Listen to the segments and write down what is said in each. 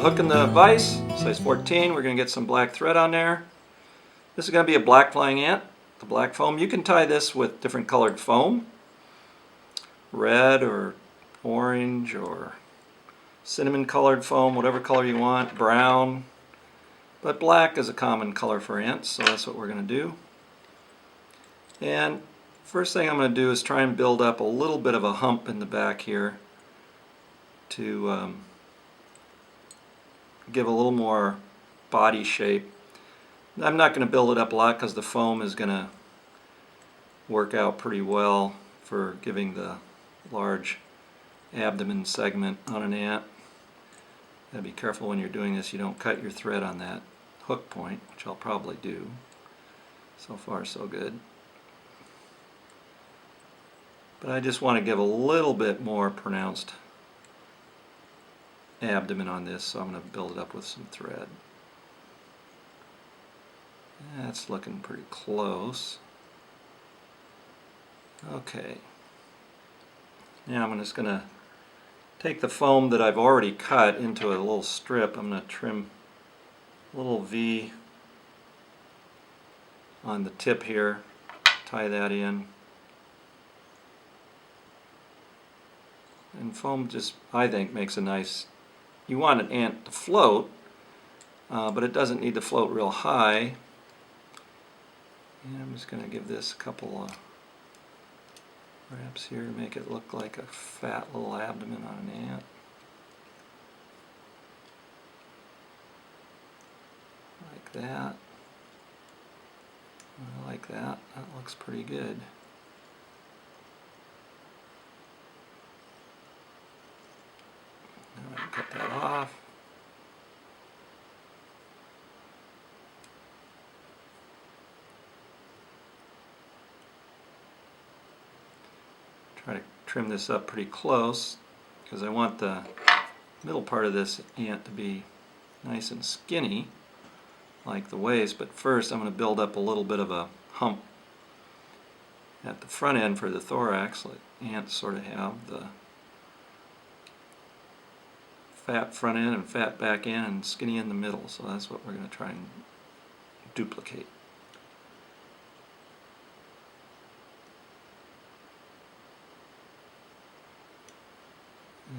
hook in the vise, size 14. We're going to get some black thread on there. This is going to be a black flying ant, the black foam. You can tie this with different colored foam, red or orange or cinnamon colored foam, whatever color you want, brown. But black is a common color for ants, so that's what we're going to do. And first thing I'm going to do is try and build up a little bit of a hump in the back here to give a little more body shape. I'm not going to build it up a lot because the foam is going to work out pretty well for giving the large abdomen segment on an ant. Gotta be careful when you're doing this you don't cut your thread on that hook point, which I'll probably do. So far so good. But I just want to give a little bit more pronounced abdomen on this, so I'm going to build it up with some thread. That's looking pretty close. Okay. Now I'm just going to take the foam that I've already cut into a little strip. I'm going to trim a little V on the tip here, tie that in. And foam just, I think, makes a nice, you want an ant to float, but it doesn't need to float real high. And I'm just going to give this a couple of wraps here to make it look like a fat little abdomen on an ant. Like that. I like that. That looks pretty good. Now I can cut that off. Try to trim this up pretty close because I want the middle part of this ant to be nice and skinny like the waist, but first I'm going to build up a little bit of a hump at the front end for the thorax, like ants sort of have the fat front end and fat back end and skinny in the middle, so that's what we're going to try and duplicate.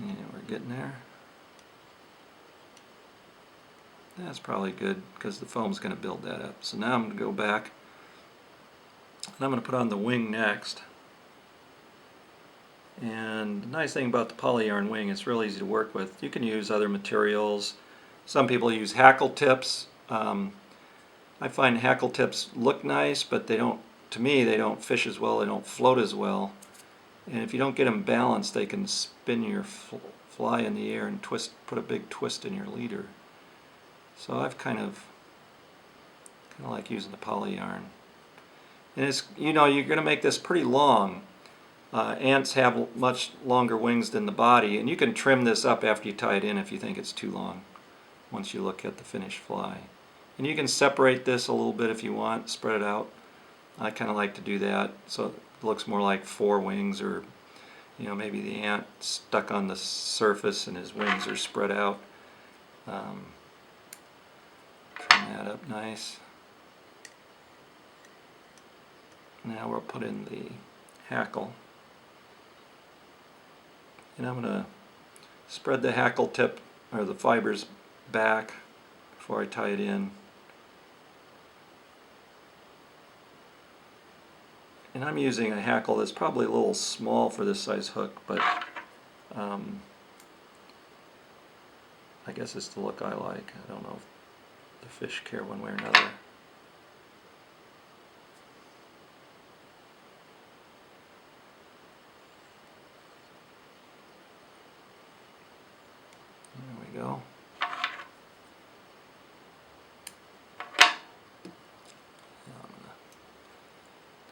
And we're getting there. That's probably good because the foam's going to build that up. So now I'm going to go back and I'm going to put on the wing next. And the nice thing about the polyarn wing, it's really easy to work with. You can use other materials. Some people use hackle tips. I find hackle tips look nice, but they don't, to me, they don't fish as well, they don't float as well. And if you don't get them balanced, they can spin your fly in the air and twist, put a big twist in your leader. So I've kind of like using the polyarn. And it's, you know, you're going to make this pretty long. Ants have much longer wings than the body, and you can trim this up after you tie it in if you think it's too long once you look at the finished fly. And you can separate this a little bit if you want, spread it out. I kind of like to do that so it looks more like four wings, or you know, maybe the ant stuck on the surface and his wings are spread out. Trim that up nice. Now we'll put in the hackle. And I'm going to spread the hackle tip, or the fibers, back before I tie it in. And I'm using a hackle that's probably a little small for this size hook, but I guess it's the look I like. I don't know if the fish care one way or another. There we go. Now I'm going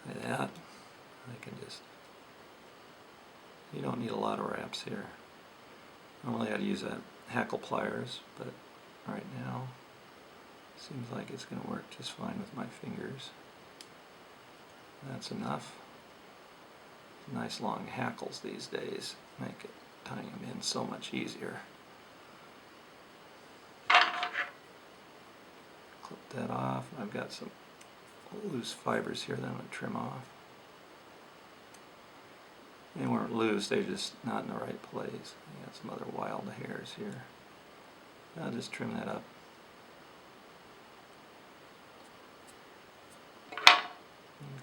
to tie that. I can just, you don't need a lot of wraps here. Normally I'd use a hackle pliers, but right now seems like it's going to work just fine with my fingers. That's enough. Nice long hackles these days make it tying them in so much easier. clip that off. I've got some loose fibers here that I'm going to trim off. They weren't loose, they're just not in the right place. I got some other wild hairs here. I'll just trim that up.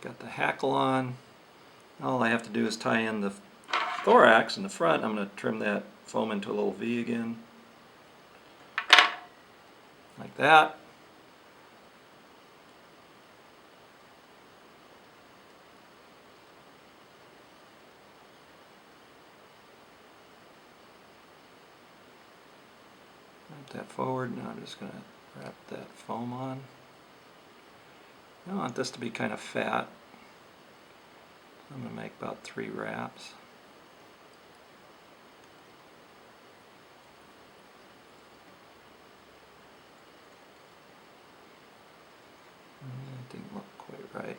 Got the hackle on. All I have to do is tie in the thorax in the front. I'm going to trim that foam into a little V again. Like that. Wrap that forward. Now I'm just going to wrap that foam on. I want this to be kind of fat. I'm going to make about 3 wraps. That didn't look quite right.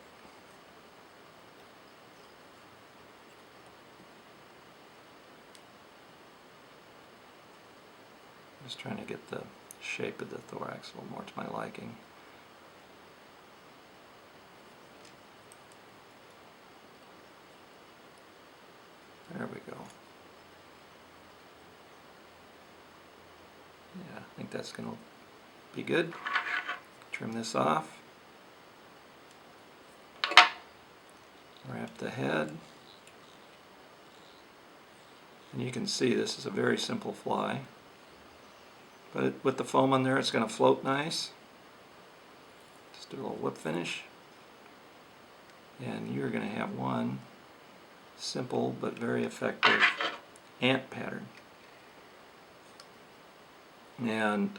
Just trying to get the shape of the thorax a little more to my liking. There we go. Yeah, I think that's going to be good. Trim this off. Wrap the head. And you can see this is a very simple fly. But with the foam on there, it's going to float nice. Just do a little whip finish. And you're going to have one simple but very effective ant pattern. And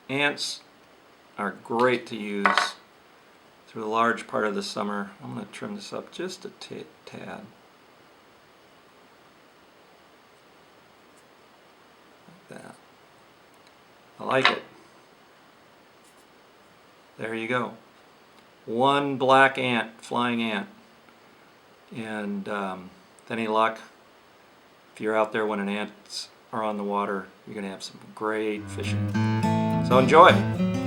ants are great to use through a large part of the summer. I'm going to trim this up just a tad. Like that. I like it. There you go. One black ant, flying ant. And with any luck, if you're out there when ants are on the water, you're going to have some great fishing. So enjoy!